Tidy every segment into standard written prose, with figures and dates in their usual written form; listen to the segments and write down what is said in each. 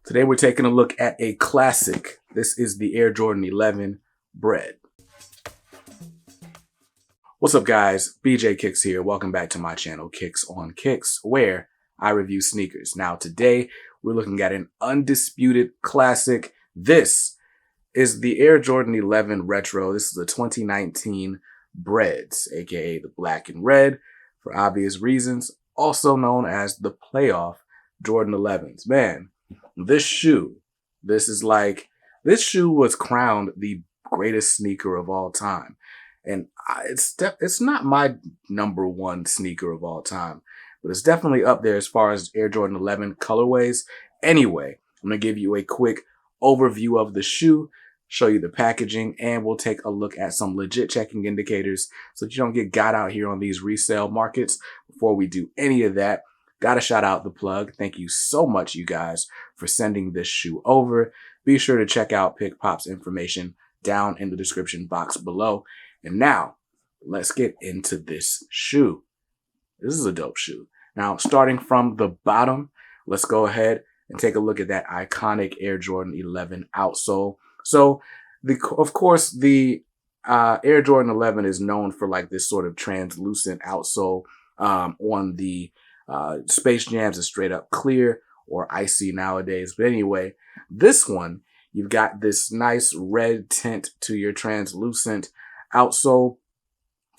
Today we're taking a look at a classic. This is the Air Jordan 11 BRED. What's up guys, BJ Kicks here. Welcome back to my channel, Kicks on Kicks, where I review sneakers. Now today we're looking at an undisputed classic. This is the Air Jordan 11 Retro. This is the 2019 BREDs, aka the black and red, for obvious reasons, also known as the playoff Jordan 11s. Man, this shoe was crowned the greatest sneaker of all time. And it's not my number one sneaker of all time, but it's definitely up there as far as Air Jordan 11 colorways. Anyway, I'm going to give you a quick overview of the shoe, show you the packaging, and we'll take a look at some legit checking indicators so that you don't get got out here on these resale markets. Before we do any of that, gotta shout out the plug. Thank you so much, you guys, for sending this shoe over. Be sure to check out PickPop's information down in the description box below. And now, let's get into this shoe. This is a dope shoe. Now, starting from the bottom, let's go ahead and take a look at that iconic Air Jordan 11 outsole. So, of course, the Air Jordan 11 is known for like this sort of translucent outsole. On the Space Jams is straight up clear or icy nowadays. But anyway, this one, you've got this nice red tint to your translucent outsole.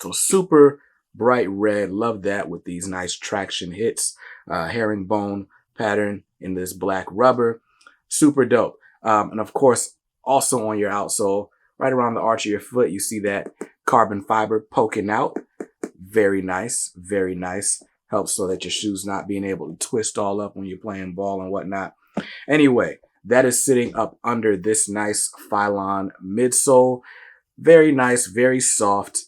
So super bright red. Love that with these nice traction hits. Herringbone pattern in this black rubber. Super dope. And of course, also on your outsole, right around the arch of your foot, you see that carbon fiber poking out. Very nice. Very nice. Helps so that your shoe's not being able to twist all up when you're playing ball and whatnot. Anyway, that is sitting up under this nice Phylon midsole. Very nice, very soft,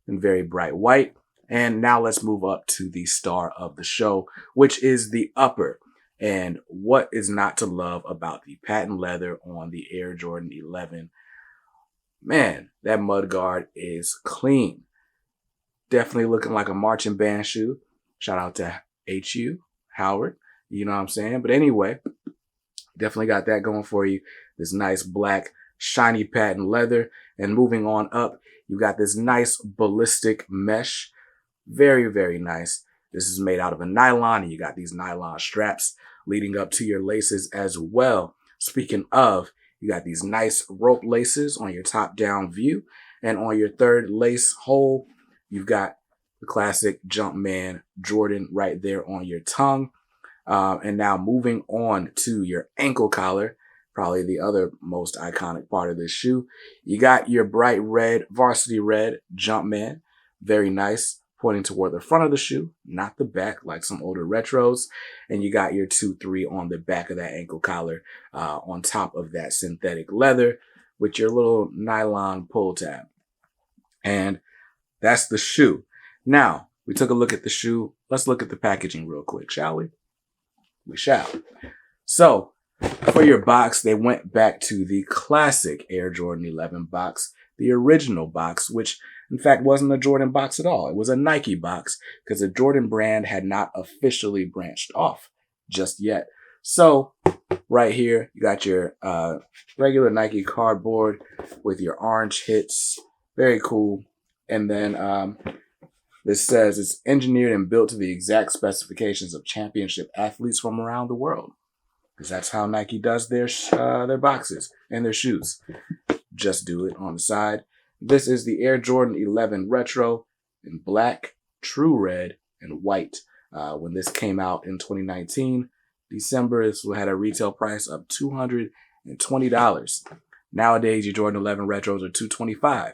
and very bright white. And now let's move up to the star of the show, which is the upper. And what is not to love about the patent leather on the Air Jordan 11? Man, that mudguard is clean. Definitely looking like a marching band shoe. Shout out to HU, Howard. You know what I'm saying? But anyway, definitely got that going for you. This nice black, shiny patent leather. And moving on up, you got this nice ballistic mesh. Very, very nice. This is made out of a nylon, and you got these nylon straps leading up to your laces as well. Speaking of, you got these nice rope laces on your top-down view. And on your third lace hole, you've got the classic Jumpman Jordan right there on your tongue. And now moving on to your ankle collar, probably the other most iconic part of this shoe. You got your bright red, varsity red Jumpman. Very nice, pointing toward the front of the shoe, not the back like some older retros. And you got your 2-3 on the back of that ankle collar on top of that synthetic leather with your little nylon pull tab. And that's the shoe. Now, we took a look at the shoe. Let's look at the packaging real quick, shall we? We shall. So, for your box, they went back to the classic Air Jordan 11 box, the original box, which in fact wasn't a Jordan box at all. It was a Nike box because the Jordan brand had not officially branched off just yet. So, right here, you got your regular Nike cardboard with your orange hits. Very cool. And then this says it's engineered and built to the exact specifications of championship athletes from around the world. Because that's how Nike does their boxes and their shoes. Just do it on the side. This is the Air Jordan 11 Retro in black, true red, and white. When this came out in 2019, December, this had a retail price of $220. Nowadays, your Jordan 11 Retros are $225.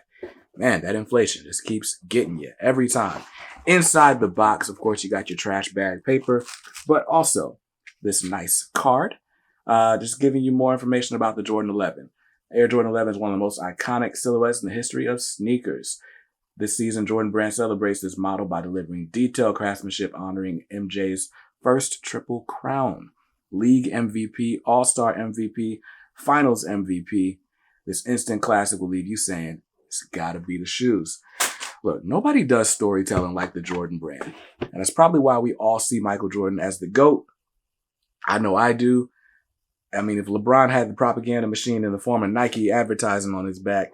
Man, that inflation just keeps getting you every time. Inside the box, of course, you got your trash bag paper, but also this nice card, just giving you more information about the Jordan 11. Air Jordan 11 is one of the most iconic silhouettes in the history of sneakers. This season, Jordan Brand celebrates this model by delivering detailed craftsmanship honoring MJ's first triple crown. League MVP, All-Star MVP, Finals MVP. This instant classic will leave you saying, it's gotta be the shoes. Look, nobody does storytelling like the Jordan Brand. And that's probably why we all see Michael Jordan as the GOAT. I know I do. I mean, if LeBron had the propaganda machine in the form of Nike advertising on his back,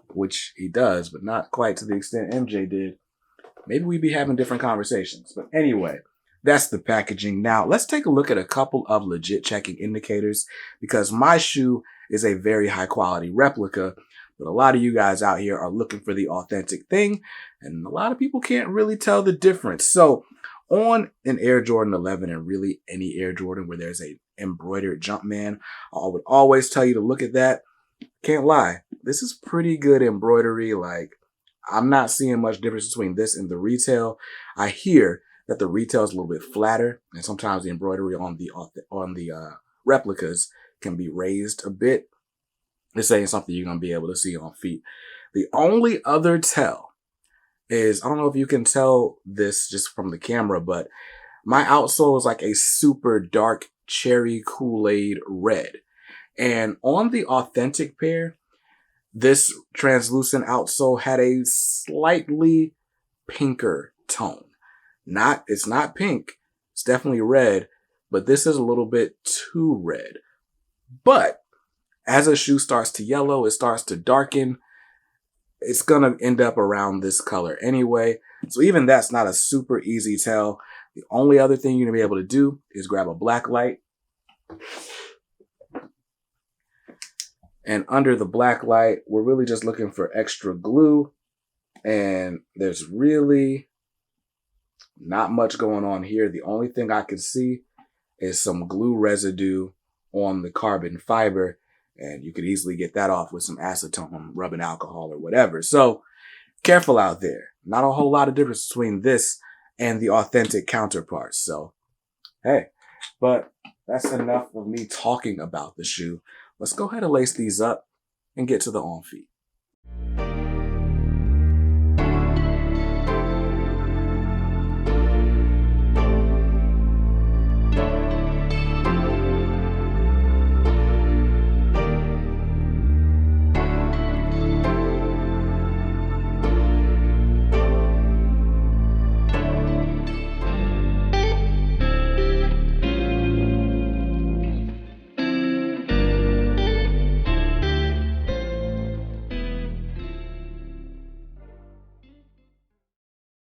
which he does, but not quite to the extent MJ did, maybe we'd be having different conversations. But anyway, that's the packaging. Now, let's take a look at a couple of legit checking indicators, because my shoe is a very high quality replica, but a lot of you guys out here are looking for the authentic thing, and a lot of people can't really tell the difference. So on an Air Jordan 11, and really any Air Jordan where there's a embroidered Jumpman, I would always tell you to look at that. Can't lie, this is pretty good embroidery. Like, I'm not seeing much difference between this and the retail. I hear that the retail is a little bit flatter, and sometimes the embroidery on the replicas can be raised a bit. This ain't something you're gonna be able to see on feet. The only other tell is, I don't know if you can tell this just from the camera, but my outsole is like a super dark cherry Kool-Aid red. And on the authentic pair, this translucent outsole had a slightly pinker tone. It's not pink. It's definitely red, but this is a little bit too red. But as a shoe starts to yellow, it starts to darken. It's going to end up around this color anyway. So even that's not a super easy tell. The only other thing you're going to be able to do is grab a black light. And under the black light, we're really just looking for extra glue. And there's really not much going on here. The only thing I can see is some glue residue on the carbon fiber. And you could easily get that off with some acetone, rubbing alcohol, or whatever. So careful out there. Not a whole lot of difference between this and the authentic counterparts. So, hey, but that's enough of me talking about the shoe. Let's go ahead and lace these up and get to the on feet.